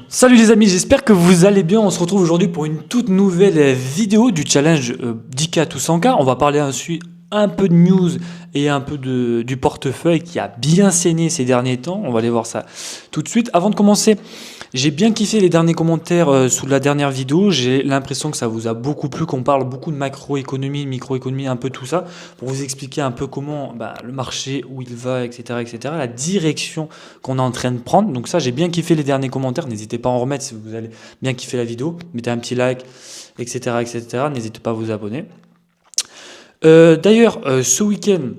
Salut les amis, j'espère que vous allez bien. On se retrouve aujourd'hui pour une toute nouvelle vidéo du challenge 10K to 100K. On va parler ensuite un peu de news et un peu du portefeuille qui a bien saigné ces derniers temps. On va aller voir ça tout de suite. Avant de commencer, j'ai bien kiffé les derniers commentaires sous la dernière vidéo. J'ai l'impression que ça vous a beaucoup plu, qu'on parle beaucoup de macroéconomie, microéconomie, un peu tout ça, pour vous expliquer un peu comment le marché, où il va, etc., etc., la direction qu'on est en train de prendre. Donc ça, j'ai bien kiffé les derniers commentaires. N'hésitez pas à en remettre si vous allez bien kiffer la vidéo. Mettez un petit like, etc., etc. N'hésitez pas à vous abonner. D'ailleurs, ce week-end,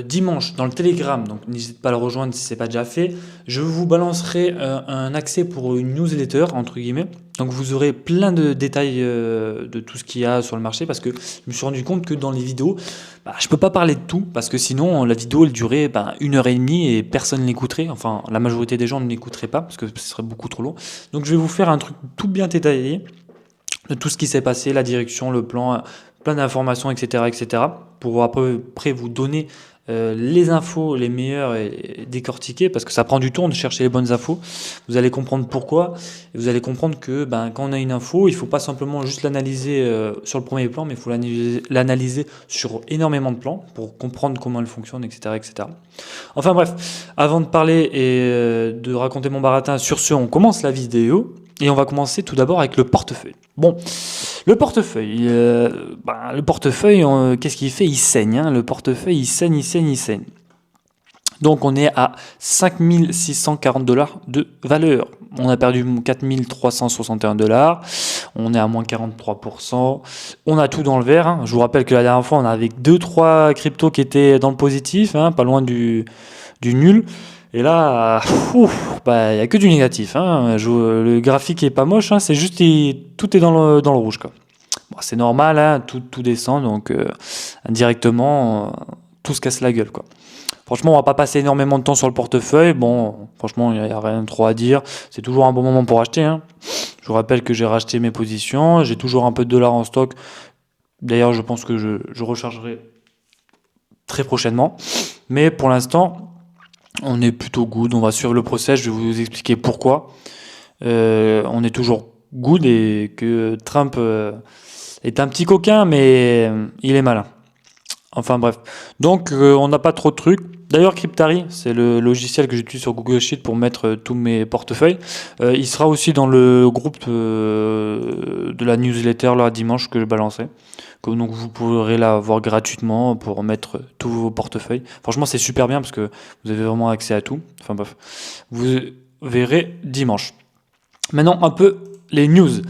dimanche, dans le Telegram, donc n'hésitez pas à le rejoindre si ce n'est pas déjà fait, je vous balancerai un accès pour une newsletter, entre guillemets. Donc vous aurez plein de détails de tout ce qu'il y a sur le marché, parce que je me suis rendu compte que dans les vidéos, je ne peux pas parler de tout, parce que sinon la vidéo elle durait 1 heure et demie et personne ne l'écouterait. Enfin, la majorité des gens ne l'écouteraient pas, parce que ce serait beaucoup trop long. Donc je vais vous faire un truc tout bien détaillé de tout ce qui s'est passé, la direction, le plan, plein d'informations, etc., etc., pour après vous donner les infos les meilleures et décortiquer, parce que ça prend du temps de chercher les bonnes infos. Vous allez comprendre pourquoi, et vous allez comprendre que quand on a une info, il ne faut pas simplement juste l'analyser sur le premier plan, mais il faut l'analyser sur énormément de plans pour comprendre comment elle fonctionne, etc., etc. Enfin bref, avant de parler et de raconter mon baratin, sur ce, on commence la vidéo. Et on va commencer tout d'abord avec le portefeuille. Bon, le portefeuille, qu'est-ce qu'il fait? Il saigne, hein. Le portefeuille, il saigne, il saigne, il saigne. Donc on est à 5640 $ de valeur. On a perdu 4361 $. On est à moins 43%. On a tout dans le vert, hein. Je vous rappelle que la dernière fois, on avait 2-3 cryptos qui étaient dans le positif, hein, pas loin du nul. Et là, il n'y a que du négatif, hein. Le graphique est pas moche, hein, c'est juste tout est dans le rouge, quoi. Bon, c'est normal, hein, tout descend, donc indirectement, tout se casse la gueule, quoi. Franchement, on va pas passer énormément de temps sur le portefeuille. Bon, franchement, il n'y a rien trop à dire. C'est toujours un bon moment pour acheter, hein. Je vous rappelle que j'ai racheté mes positions. J'ai toujours un peu de dollars en stock. D'ailleurs, je pense que je rechargerai très prochainement. Mais pour l'instant, on est plutôt good. On va suivre le process. Je vais vous expliquer pourquoi. On est toujours good et que Trump est un petit coquin, mais il est malin. Enfin bref. Donc on n'a pas trop de trucs. D'ailleurs, Cryptari, c'est le logiciel que j'utilise sur Google Sheet pour mettre tous mes portefeuilles. Il sera aussi dans le groupe de la newsletter là dimanche que je balançais. Donc vous pourrez la voir gratuitement pour mettre tous vos portefeuilles. Franchement, c'est super bien parce que vous avez vraiment accès à tout. Enfin bref, vous verrez dimanche. Maintenant, un peu les news.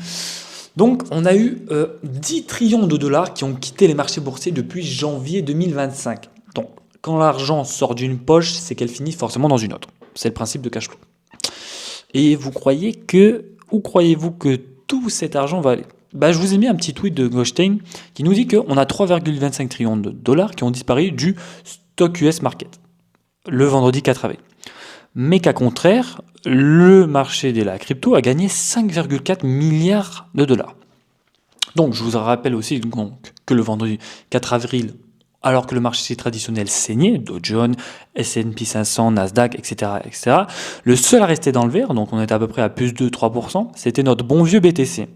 Donc, on a eu 10 trillions de dollars qui ont quitté les marchés boursiers depuis janvier 2025. Donc, quand l'argent sort d'une poche, c'est qu'elle finit forcément dans une autre. C'est le principe de cash flow. Et où croyez-vous que tout cet argent va aller? Je vous ai mis un petit tweet de Goldstein qui nous dit qu'on a 3,25 trillions de dollars qui ont disparu du stock US market le vendredi 4 avril. Mais qu'à contraire, le marché de la crypto a gagné 5,4 milliards de dollars. Donc, je vous rappelle aussi que le vendredi 4 avril, alors que le marché traditionnel saignait, Dow Jones, S&P 500, Nasdaq, etc., etc., le seul à rester dans le vert, donc on était à peu près à plus de 3%, c'était notre bon vieux BTC.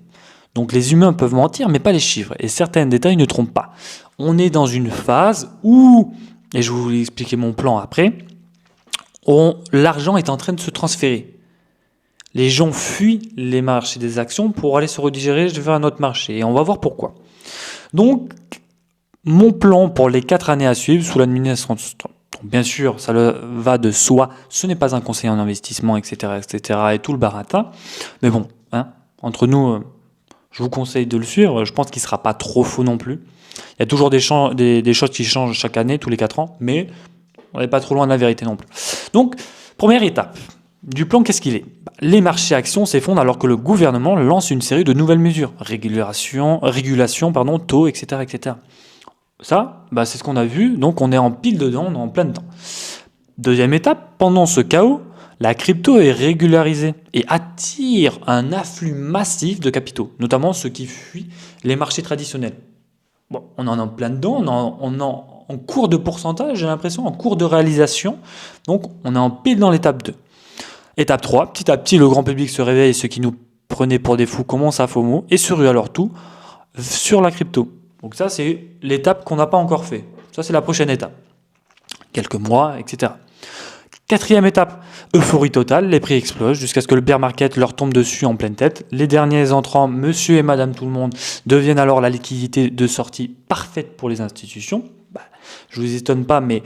Donc les humains peuvent mentir, mais pas les chiffres, et certains détails ne trompent pas. On est dans une phase où, et je vais vous expliquer mon plan après, l'argent est en train de se transférer. Les gens fuient les marchés des actions pour aller se rediriger vers un autre marché. Et on va voir pourquoi. Donc, mon plan pour les 4 années à suivre sous l'administration Trump. Bien sûr, ça va de soi. Ce n'est pas un conseiller en investissement, etc., etc., et tout le baratin. Mais bon, hein, entre nous, je vous conseille de le suivre. Je pense qu'il ne sera pas trop faux non plus. Il y a toujours des choses qui changent chaque année, tous les 4 ans, mais on n'est pas trop loin de la vérité non plus. Donc, première étape du plan, qu'est-ce qu'il est? Les marchés actions s'effondrent alors que le gouvernement lance une série de nouvelles mesures. Régulation, taux, etc., etc. Ça, c'est ce qu'on a vu. Donc, on est en pile dedans, on est en plein dedans. Deuxième étape, pendant ce chaos, la crypto est régularisée et attire un afflux massif de capitaux, notamment ceux qui fuient les marchés traditionnels. Bon, on en est en plein dedans, on est en cours de pourcentage, j'ai l'impression, en cours de réalisation. Donc, on est en pile dans l'étape 2. Étape 3, petit à petit, le grand public se réveille et ceux qui nous prenaient pour des fous commencent à FOMO et se ruent à leur tout sur la crypto. Donc ça, c'est l'étape qu'on n'a pas encore fait. Ça, c'est la prochaine étape. Quelques mois, etc. Quatrième étape, euphorie totale, les prix explosent jusqu'à ce que le bear market leur tombe dessus en pleine tête. Les derniers entrants, monsieur et madame tout le monde, deviennent alors la liquidité de sortie parfaite pour les institutions. Je ne vous étonne pas, mais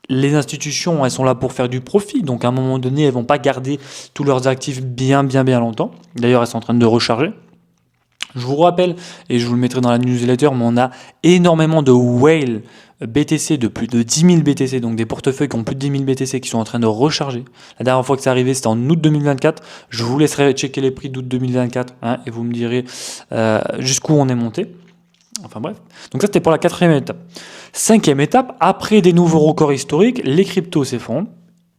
les institutions, elles sont là pour faire du profit. Donc à un moment donné, elles ne vont pas garder tous leurs actifs bien longtemps. D'ailleurs, elles sont en train de recharger. Je vous rappelle, et je vous le mettrai dans la newsletter, mais on a énormément de whales BTC, de plus de 10 000 BTC, donc des portefeuilles qui ont plus de 10 000 BTC qui sont en train de recharger. La dernière fois que c'est arrivé, c'était en août 2024. Je vous laisserai checker les prix d'août 2024 et vous me direz jusqu'où on est monté. Enfin bref. Donc ça, c'était pour la quatrième étape. Cinquième étape, après des nouveaux records historiques, les cryptos s'effondrent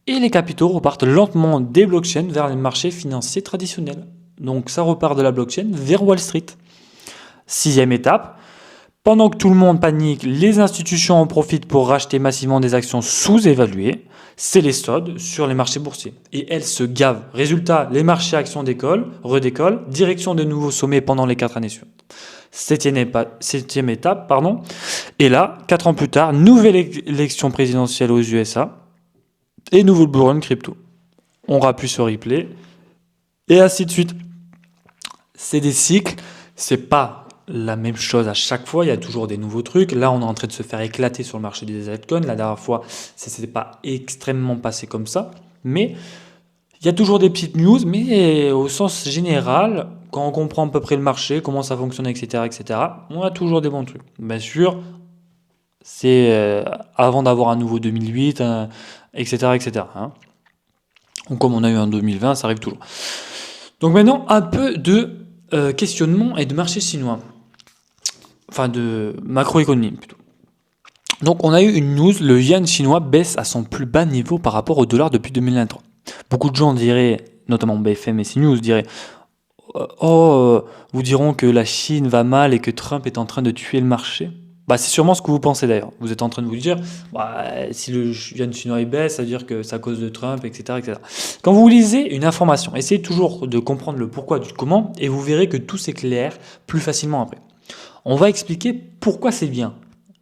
et les capitaux repartent lentement des blockchains vers les marchés financiers traditionnels. Donc ça repart de la blockchain vers Wall Street. Sixième étape, pendant que tout le monde panique, les institutions en profitent pour racheter massivement des actions sous-évaluées. C'est les SOD sur les marchés boursiers. Et elles se gavent. Résultat, les marchés actions redécollent, direction de nouveaux sommets pendant les 4 années suivantes. Septième étape. Et là, 4 ans plus tard, nouvelle élection présidentielle aux USA et nouveau bull run crypto. On rappuie sur replay et ainsi de suite. C'est des cycles, c'est pas la même chose à chaque fois, il y a toujours des nouveaux trucs. Là, on est en train de se faire éclater sur le marché des altcoins. La dernière fois, ça s'était pas extrêmement passé comme ça, mais il y a toujours des petites news, mais au sens général, quand on comprend à peu près le marché, comment ça fonctionne, etc., on a toujours des bons trucs. Bien sûr, c'est avant d'avoir un nouveau 2008, etc. Donc, comme on a eu un 2020, ça arrive toujours. Donc maintenant, un peu de questionnement et de marché chinois. Enfin, de macroéconomie plutôt. Donc on a eu une news, le yuan chinois baisse à son plus bas niveau par rapport au dollar depuis 2023. Beaucoup de gens diraient, notamment BFM et CNews, diraient vous diront que la Chine va mal et que Trump est en train de tuer le marché. C'est sûrement ce que vous pensez d'ailleurs. Vous êtes en train de vous dire, si le yuan chinois baisse, ça veut dire que c'est à cause de Trump, etc. Quand vous lisez une information, essayez toujours de comprendre le pourquoi du comment et vous verrez que tout s'éclaire plus facilement après. On va expliquer pourquoi c'est bien.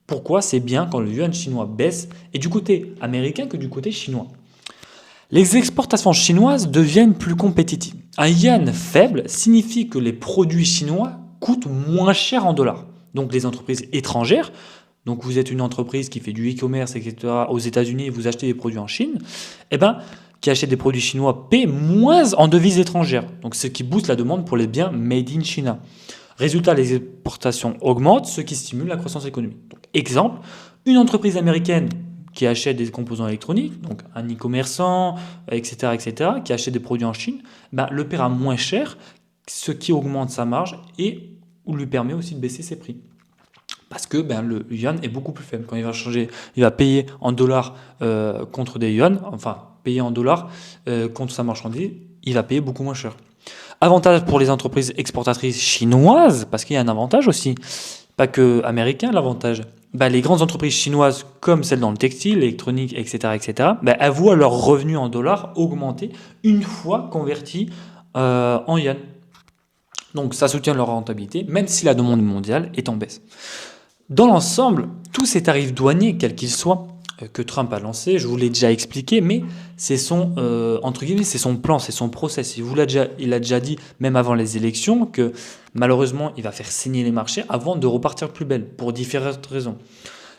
Pourquoi c'est bien quand le yuan chinois baisse et du côté américain que du côté chinois. Les exportations chinoises deviennent plus compétitives. Un yuan faible signifie que les produits chinois coûtent moins cher en dollars. Donc les entreprises étrangères, donc vous êtes une entreprise qui fait du e-commerce, etc. aux États-Unis et vous achetez des produits en Chine, qui achètent des produits chinois paient moins en devises étrangères. Donc ce qui booste la demande pour les biens made in China. Résultat, les exportations augmentent, ce qui stimule la croissance économique. Donc, exemple, une entreprise américaine qui achète des composants électroniques, donc un e-commerçant, etc., qui achète des produits en Chine, le paiera moins cher, ce qui augmente sa marge et lui permet aussi de baisser ses prix. Parce que le yuan est beaucoup plus faible. Quand il va payer en dollars contre des yuan, payer en dollars contre sa marchandise, il va payer beaucoup moins cher. Avantage pour les entreprises exportatrices chinoises, parce qu'il y a un avantage aussi, pas que américain l'avantage. Les grandes entreprises chinoises, comme celles dans le textile, l'électronique, etc., elles voient leurs revenus en dollars augmenter une fois convertis en yuan. Donc ça soutient leur rentabilité, même si la demande mondiale est en baisse. Dans l'ensemble, tous ces tarifs douaniers, quels qu'ils soient, que Trump a lancé, je vous l'ai déjà expliqué, mais c'est son, c'est son plan, c'est son process. Il a déjà dit, même avant les élections, que malheureusement, il va faire saigner les marchés avant de repartir plus belle, pour différentes raisons.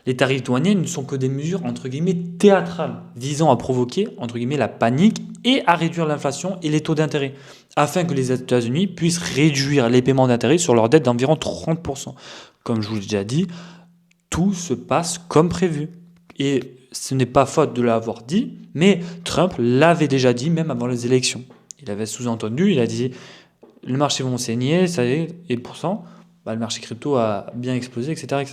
Les tarifs douaniers ne sont que des mesures, entre guillemets, théâtrales, visant à provoquer, entre guillemets, la panique et à réduire l'inflation et les taux d'intérêt, afin que les États-Unis puissent réduire les paiements d'intérêt sur leurs dettes d'environ 30%. Comme je vous l'ai déjà dit, tout se passe comme prévu. Et ce n'est pas faute de l'avoir dit, mais Trump l'avait déjà dit même avant les élections. Il avait sous-entendu, il a dit « les marchés vont saigner, ça y est, et pourtant, le marché crypto a bien explosé, etc.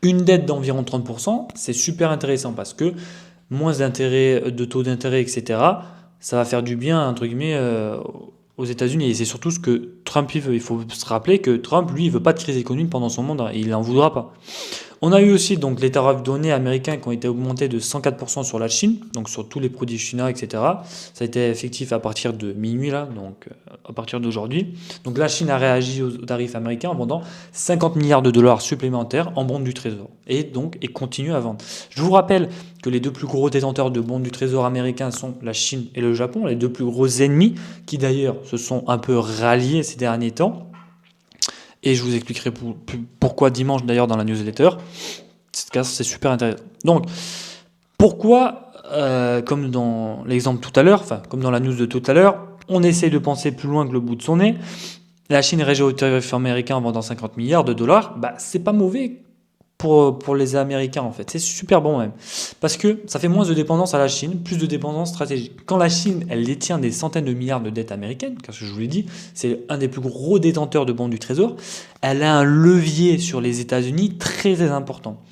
Une dette d'environ 30%, c'est super intéressant parce que moins d'intérêt, de taux d'intérêt, etc., ça va faire du bien, entre guillemets, aux États-Unis. Et c'est surtout ce que Trump il veut. Il faut se rappeler que Trump, lui, il ne veut pas de crise économique pendant son mandat. Et il n'en voudra pas. On a eu aussi donc les tarifs douaniers américains qui ont été augmentés de 104% sur la Chine, donc sur tous les produits chinois, etc. Ça a été effectif à partir de minuit, là, donc à partir d'aujourd'hui. Donc la Chine a réagi aux tarifs américains en vendant 50 milliards de dollars supplémentaires en bons du Trésor, et donc et continue à vendre. Je vous rappelle que les deux plus gros détenteurs de bons du Trésor américains sont la Chine et le Japon, les deux plus gros ennemis, qui d'ailleurs se sont un peu ralliés ces derniers temps. Et je vous expliquerai pourquoi dimanche d'ailleurs dans la newsletter. C'est super intéressant. Donc, pourquoi, comme dans l'exemple tout à l'heure, enfin comme dans la news de tout à l'heure, on essaie de penser plus loin que le bout de son nez. La Chine réagit aux tarifs américains en vendant 50 milliards de dollars. Bah, c'est pas mauvais pour les Américains en fait. C'est super bon même. Parce que ça fait moins de dépendance à la Chine, plus de dépendance stratégique. Quand la Chine, elle détient des centaines de milliards de dettes américaines, car ce que je vous l'ai dit, c'est un des plus gros détenteurs de bons du Trésor, elle a un levier sur les États-Unis très important.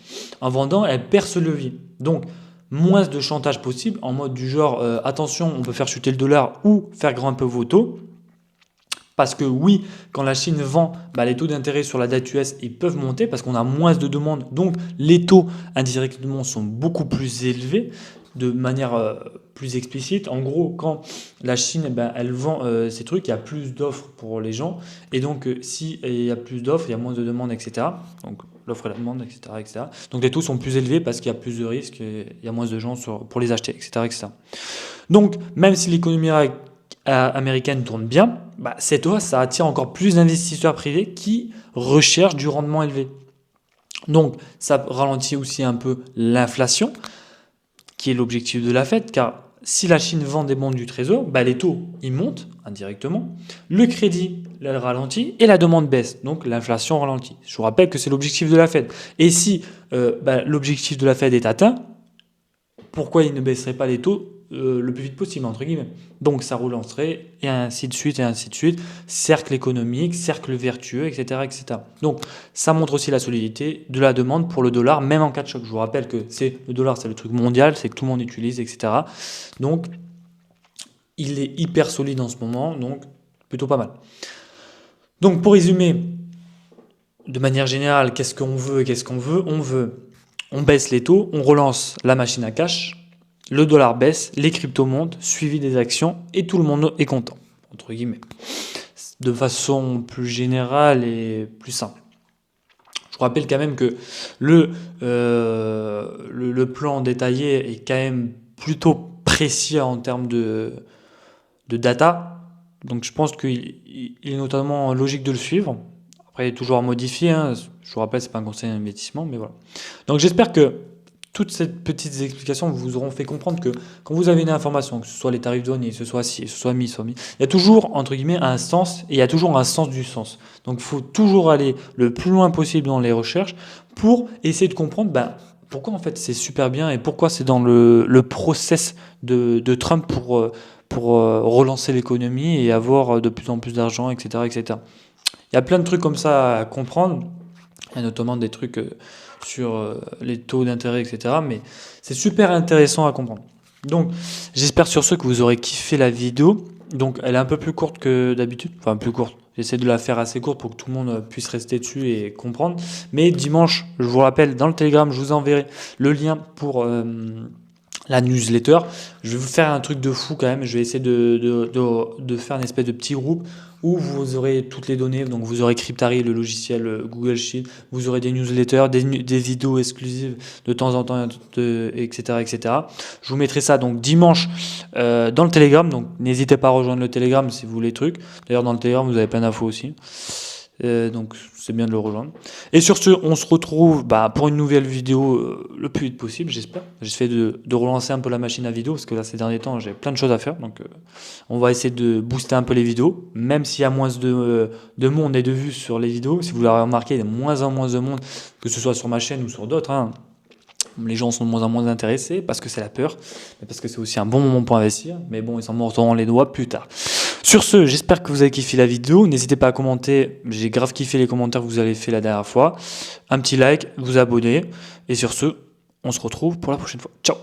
En vendant, elle perd ce levier. Donc, moins de chantage possible, en mode du genre, attention, on peut faire chuter le dollar ou faire grimper vos taux. Parce que oui, quand la Chine vend, les taux d'intérêt sur la dette US, ils peuvent monter parce qu'on a moins de demandes. Donc les taux indirectement sont beaucoup plus élevés de manière plus explicite. En gros, quand la Chine elle vend ces trucs, il y a plus d'offres pour les gens. Et donc si il y a plus d'offres, il y a moins de demandes, etc. Donc l'offre et la demande, etc., etc. Donc les taux sont plus élevés parce qu'il y a plus de risques, et il y a moins de gens pour les acheter, etc., etc. Donc même si l'économie américaine tourne bien, cette hausse, ça attire encore plus d'investisseurs privés qui recherchent du rendement élevé. Donc, ça ralentit aussi un peu l'inflation, qui est l'objectif de la Fed, car si la Chine vend des bons du Trésor, les taux, ils montent indirectement, le crédit ralentit et la demande baisse, donc l'inflation ralentit. Je vous rappelle que c'est l'objectif de la Fed. Et si l'objectif de la Fed est atteint, pourquoi il ne baisserait pas les taux le plus vite possible, entre guillemets. Donc ça relancerait, et ainsi de suite, cercle économique, cercle vertueux, etc., etc. Donc ça montre aussi la solidité de la demande pour le dollar, même en cas de choc. Je vous rappelle que le dollar, c'est le truc mondial, c'est que tout le monde utilise, etc. Donc il est hyper solide en ce moment, donc plutôt pas mal. Donc pour résumer, de manière générale, qu'est-ce qu'on veut et qu'est-ce qu'on veut ? On baisse les taux, on relance la machine à cash, le dollar baisse, les cryptos montent, suivi des actions, et tout le monde est content, entre guillemets, de façon plus générale et plus simple. Je vous rappelle quand même que le plan détaillé est quand même plutôt précis en termes de data, donc je pense qu'il est notamment logique de le suivre. Après, il est toujours à modifier, je vous rappelle, c'est pas un conseil d'investissement, mais voilà. Donc j'espère que toutes ces petites explications vous auront fait comprendre que quand vous avez une information, que ce soit les tarifs douaniers, que ce soit ci, que ce soit mis, il y a toujours, entre guillemets, un sens, et il y a toujours un sens du sens. Donc il faut toujours aller le plus loin possible dans les recherches pour essayer de comprendre pourquoi en fait c'est super bien et pourquoi c'est dans le process de Trump pour relancer l'économie et avoir de plus en plus d'argent, etc., etc. Il y a plein de trucs comme ça à comprendre. Il y a notamment des trucs sur les taux d'intérêt, etc. Mais c'est super intéressant à comprendre. Donc, j'espère sur ce que vous aurez kiffé la vidéo. Donc, elle est un peu plus courte que d'habitude. Enfin, plus courte. J'essaie de la faire assez courte pour que tout le monde puisse rester dessus et comprendre. Mais dimanche, je vous rappelle, dans le Telegram, je vous enverrai le lien pour la newsletter. Je vais vous faire un truc de fou quand même. Je vais essayer de faire une espèce de petit groupe où vous aurez toutes les données. Donc vous aurez Cryptari, le logiciel Google Sheet. Vous aurez des newsletters, des vidéos exclusives de temps en temps, etc., etc. Je vous mettrai ça donc dimanche dans le Telegram. Donc n'hésitez pas à rejoindre le Telegram si vous voulez les trucs. D'ailleurs dans le Telegram vous avez plein d'infos aussi. Donc c'est bien de le rejoindre. Et sur ce, on se retrouve pour une nouvelle vidéo le plus vite possible, j'espère. J'essaie de relancer un peu la machine à vidéo, parce que là, ces derniers temps, j'ai plein de choses à faire. Donc on va essayer de booster un peu les vidéos, même s'il y a moins de monde et de vues sur les vidéos. Si vous l'avez remarqué, il y a de moins en moins de monde, que ce soit sur ma chaîne ou sur d'autres. Les gens sont de moins en moins intéressés, parce que c'est la peur, mais parce que c'est aussi un bon moment pour investir. Mais bon, ils s'en mordront les doigts plus tard. Sur ce, j'espère que vous avez kiffé la vidéo. N'hésitez pas à commenter. J'ai grave kiffé les commentaires que vous avez fait la dernière fois. Un petit like, vous abonner. Et sur ce, on se retrouve pour la prochaine fois. Ciao!